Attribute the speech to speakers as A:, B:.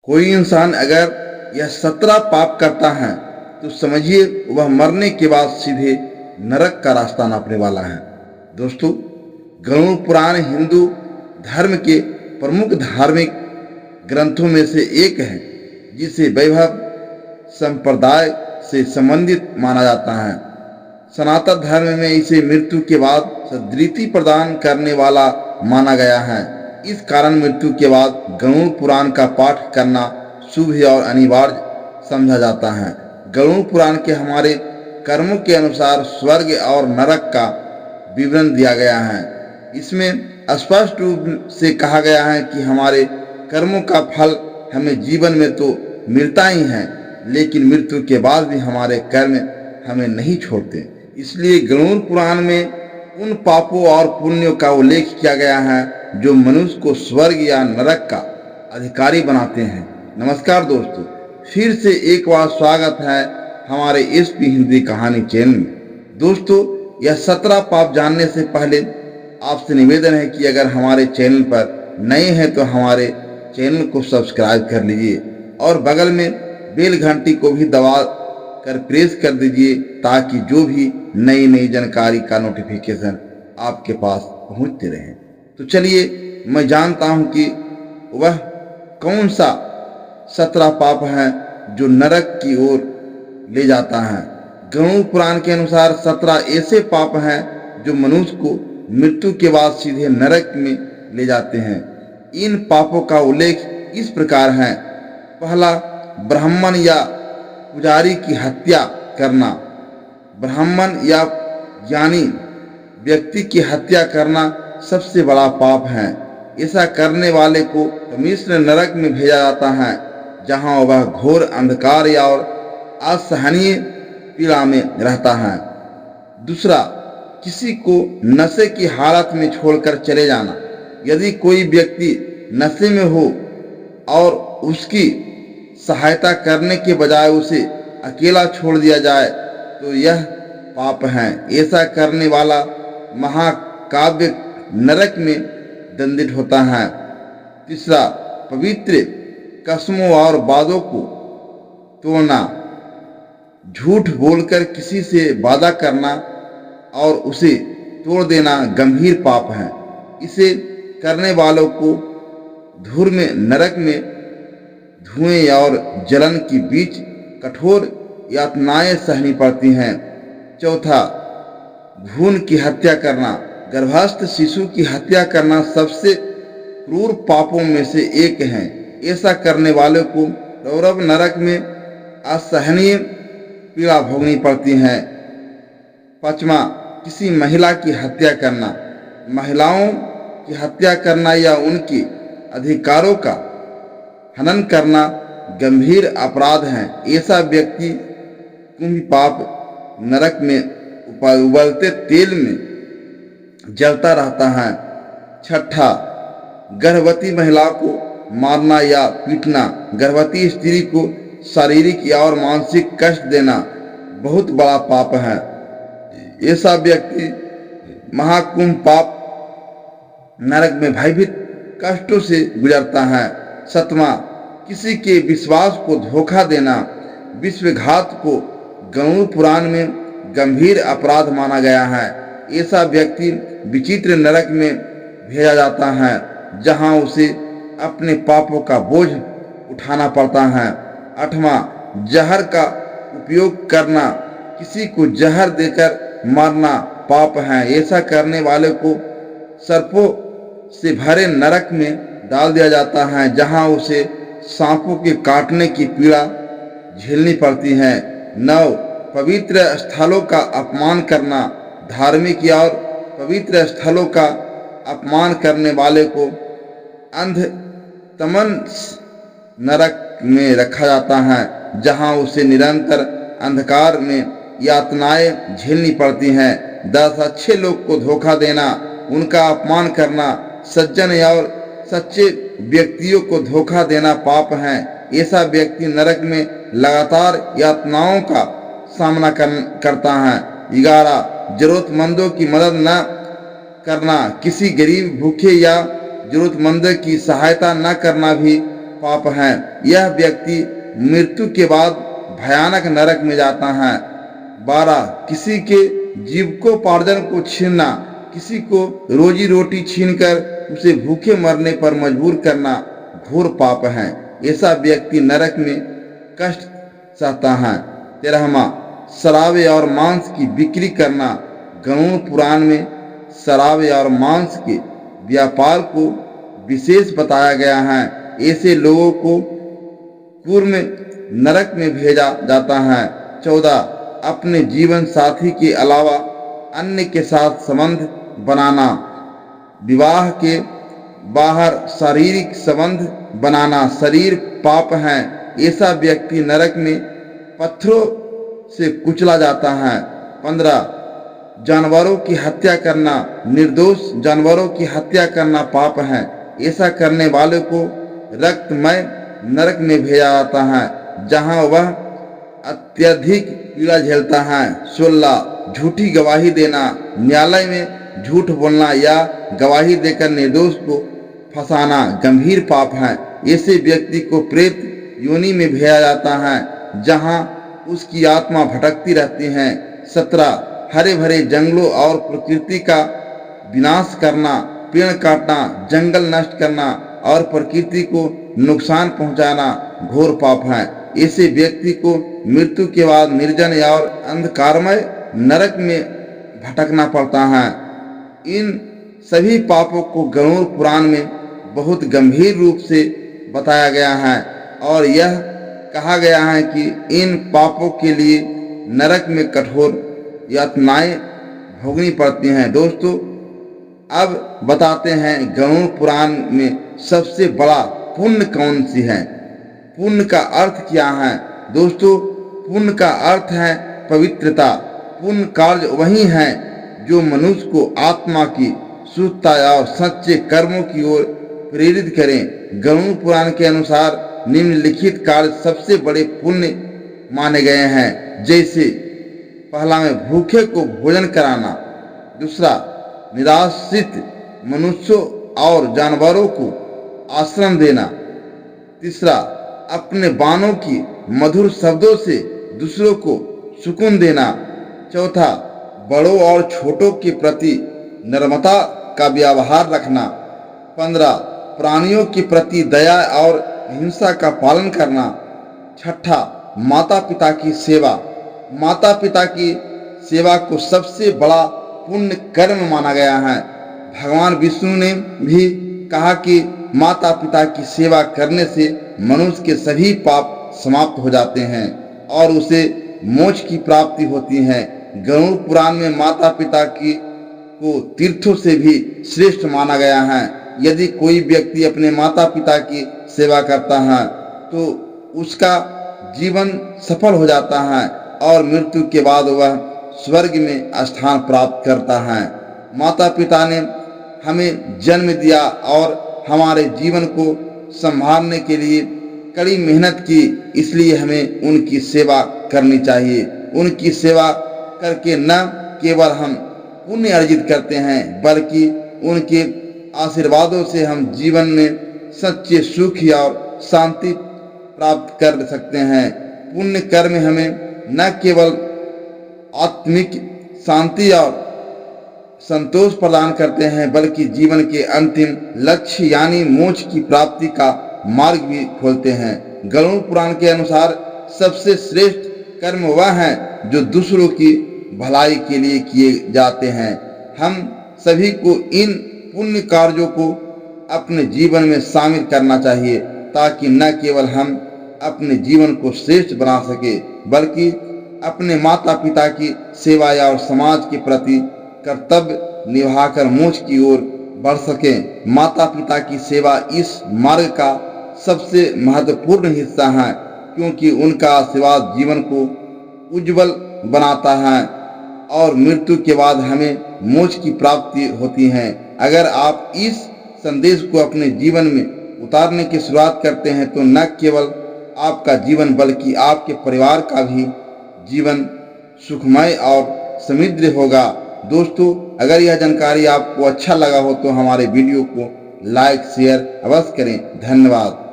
A: कोई इंसान अगर यह 17 पाप करता है तो समझिए वह मरने के बाद सीधे नरक का रास्ता नापने वाला है। दोस्तों, गरुड़ पुराण हिंदू धर्म के प्रमुख धार्मिक ग्रंथों में से एक है, जिसे वैभव संप्रदाय से संबंधित माना जाता है। सनातन धर्म में इसे मृत्यु के बाद सद्गति प्रदान करने वाला माना गया है। इस कारण मृत्यु के बाद गरुड़ पुराण का पाठ करना शुभ और अनिवार्य समझा जाता है। गरुड़ पुराण के हमारे कर्मों के अनुसार स्वर्ग और नरक का विवरण दिया गया है। इसमें स्पष्ट रूप से कहा गया है कि हमारे कर्मों का फल हमें जीवन में तो मिलता ही है, लेकिन मृत्यु के बाद भी हमारे कर्म हमें नहीं छोड़ते। इसलिए गरुड़ पुराण में उन पापों और पुण्यों का उल्लेख किया गया है जो मनुष्य को स्वर्ग या नरक का अधिकारी बनाते हैं। नमस्कार दोस्तों, फिर से एक बार स्वागत है हमारे एसपी हिंदी कहानी चैनल में। दोस्तों, यह 17 पाप जानने से पहले आपसे निवेदन है कि अगर हमारे चैनल पर नए हैं तो हमारे चैनल को सब्सक्राइब कर लीजिए और बगल में बेल घंटी को भी दबा कर प्रेस कर दीजिए, ताकि जो भी नई नई जानकारी का नोटिफिकेशन आपके पास पहुंचते रहे। तो चलिए मैं जानता हूं कि वह कौन सा 17 पाप है जो नरक की ओर ले जाता है। गरुड़ पुराण के अनुसार 17 ऐसे पाप हैं जो मनुष्य को मृत्यु के बाद सीधे नरक में ले जाते हैं। इन पापों का उल्लेख इस प्रकार है। पहला, ब्राह्मण या पुजारी की हत्या करना। ब्राह्मण या ज्ञानी व्यक्ति की हत्या करना सबसे बड़ा पाप है। ऐसा करने वाले को हमेशा नरक में भेजा जाता है, जहां वह घोर अंधकार या और असहनीय पीड़ा में रहता है। दूसरा, किसी को नशे की हालत में छोड़कर चले जाना। यदि कोई व्यक्ति नशे में हो और उसकी सहायता करने के बजाय उसे अकेला छोड़ दिया जाए तो यह पाप है। ऐसा करने वाला महाकाव्य नरक में दंडित होता है। तीसरा, पवित्र कसमों और वादों को तोड़ना। झूठ बोलकर किसी से वादा करना और उसे तोड़ देना गंभीर पाप है। इसे करने वालों को धूर में नरक में धुएं और जलन के बीच कठोर यातनाएं सहनी पड़ती हैं। चौथा, भ्रूण की हत्या करना। गर्भस्थ शिशु की हत्या करना सबसे क्रूर पापों में से एक है। ऐसा करने वालों को रौरव नरक में असहनीय पीड़ा भोगनी पड़ती है। पांचवा, किसी महिला की हत्या करना। महिलाओं की हत्या करना या उनके अधिकारों का हनन करना गंभीर अपराध है। ऐसा व्यक्ति कुंभी पाप नरक में उबलते तेल में जलता रहता है। छठा, गर्भवती महिला को मारना या पीटना। गर्भवती स्त्री को शारीरिक या और मानसिक कष्ट देना बहुत बड़ा पाप है। ऐसा व्यक्ति महाकुंभ पाप नरक में भयभीत कष्टों से गुजरता है। सातवां, किसी के विश्वास को धोखा देना। विश्वासघात को गरुड़ पुराण में गंभीर अपराध माना गया है। ऐसा व्यक्ति विचित्र नरक में भेजा जाता है, जहां उसे अपने पापों का बोझ उठाना पड़ता है। आठवां, जहर का उपयोग करना। किसी को जहर देकर मारना पाप है। ऐसा करने वाले को सर्पों से भरे नरक में डाल दिया जाता है, जहां उसे सांपों के काटने की पीड़ा झेलनी पड़ती है। 9, पवित्र स्थलों का अपमान करना। धार्मिक या और पवित्र स्थलों का अपमान करने वाले को अंधतमन नरक में रखा जाता है, जहां उसे निरंतर अंधकार में यातनाएं झेलनी पड़ती हैं। 10, अच्छे लोग को धोखा देना, उनका अपमान करना। सज्जन या और सच्चे व्यक्तियों को धोखा देना पाप है। ऐसा व्यक्ति नरक में लगातार यातनाओं का सामना करता है। 11, जरूरतमंदों की मदद न करना। किसी गरीब, भूखे या जरूरतमंद की सहायता न करना भी पाप हैं। यह व्यक्ति मृत्यु के बाद भयानक नरक में जाता है। 12 किसी के जीविकोपार्जन को छीनना, किसी को रोजी रोटी छीनकर उसे भूखे मरने पर मजबूर करना घोर पाप है। ऐसा व्यक्ति नरक में कष्ट सहता है। 13वां शराब और मांस की बिक्री करना। गरुड़ पुराण में शराब और मांस के व्यापार को विशेष बताया गया है। ऐसे लोगों को कूर्म नरक में भेजा जाता है। 14 अपने जीवन साथी के अलावा अन्य के साथ संबंध बनाना। विवाह के बाहर शारीरिक संबंध बनाना शरीर पाप है। ऐसा व्यक्ति नरक में पत्थरों से कुचला जाता है। 15 जानवरों की हत्या करना। निर्दोष जानवरों की हत्या करना पाप है। ऐसा करने वाले को रक्तमय नरक में भेजा जाता है, जहां वह अत्यधिक पीड़ा झेलता है। 16 झूठी गवाही देना। न्यायालय में झूठ बोलना या गवाही देकर निर्दोष को फंसाना गंभीर पाप है। ऐसे व्यक्ति को प्रेत योनि में भेजा जाता है, जहां उसकी आत्मा भटकती रहती है। 17 हरे भरे जंगलों और प्रकृति का विनाश करना। पेड़ काटना, जंगल नष्ट करना और प्रकृति को नुकसान पहुंचाना घोर पाप है। ऐसे व्यक्ति को मृत्यु के बाद निर्जन और अंधकारमय नरक में भटकना पड़ता है। इन सभी पापों को गरुड़ पुराण में बहुत गंभीर रूप से बताया गया है और यह कहा गया है कि इन पापों के लिए नरक में कठोर यातनाएं भोगनी पड़ती हैं। दोस्तों, अब बताते हैं गरुड़ पुराण में सबसे बड़ा पुण्य कौन सी है। पुण्य का अर्थ क्या है? दोस्तों, पुण्य का अर्थ है पवित्रता। पुण्य कार्य वही है जो मनुष्य को आत्मा की शुद्धता और सच्चे कर्मों की ओर प्रेरित करें। गरुड़ पुराण के अनुसार निम्नलिखित कार्य सबसे बड़े पुण्य माने गए हैं, जैसे पहला में भूखे को भोजन कराना। दूसरा, निराश्रित मनुष्यों और जानवरों को आश्रम देना। तीसरा, अपने बाणों की मधुर शब्दों से दूसरों को सुकून देना। चौथा, बड़ों और छोटों के प्रति नम्रता का व्यवहार रखना। 15 प्राणियों के प्रति दया और हिंसा का पालन करना। छठा, माता पिता की सेवा। माता पिता की सेवा को सबसे बड़ा पुण्य कर्म माना गया है। भगवान विष्णु ने भी कहा कि माता पिता की सेवा करने से मनुष्य के सभी पाप समाप्त हो जाते हैं और उसे मोक्ष की प्राप्ति होती है। गरुड़ पुराण में माता पिता की को तीर्थों से भी श्रेष्ठ माना गया है। यदि कोई व्यक्ति अपने माता पिता की सेवा करता है तो उसका जीवन सफल हो जाता है और मृत्यु के बाद वह स्वर्ग में स्थान प्राप्त करता है। माता पिता ने हमें जन्म दिया और हमारे जीवन को संभालने के लिए कड़ी मेहनत की, इसलिए हमें उनकी सेवा करनी चाहिए। उनकी सेवा करके न केवल हम पुण्य अर्जित करते हैं, बल्कि उनके आशीर्वादों से हम जीवन में सच्चे सुख और शांति प्राप्त कर सकते हैं। पुण्य कर्म हमें न केवल आत्मिक शांति और संतोष प्रदान करते हैं, बल्कि जीवन के अंतिम लक्ष्य यानी मोक्ष की प्राप्ति का मार्ग भी खोलते हैं। गरुड़ पुराण के अनुसार सबसे श्रेष्ठ कर्म वह है जो दूसरों की भलाई के लिए किए जाते हैं। हम सभी को इन पुण्य कार्यों को अपने जीवन में शामिल करना चाहिए, ताकि न केवल हम अपने जीवन को श्रेष्ठ बना सके, बल्कि अपने माता पिता की सेवा और समाज के प्रति कर्तव्य निभाकर मोक्ष की ओर बढ़ सकें। माता पिता की सेवा इस मार्ग का सबसे महत्वपूर्ण हिस्सा है, क्योंकि उनका आशीर्वाद जीवन को उज्जवल बनाता है और मृत्यु के बाद हमें मोक्ष की प्राप्ति होती है। अगर आप इस संदेश को अपने जीवन में उतारने की शुरुआत करते हैं तो न केवल आपका जीवन बल्कि आपके परिवार का भी जीवन सुखमय और समृद्ध होगा। दोस्तों, अगर यह जानकारी आपको अच्छा लगा हो तो हमारे वीडियो को लाइक शेयर अवश्य करें। धन्यवाद।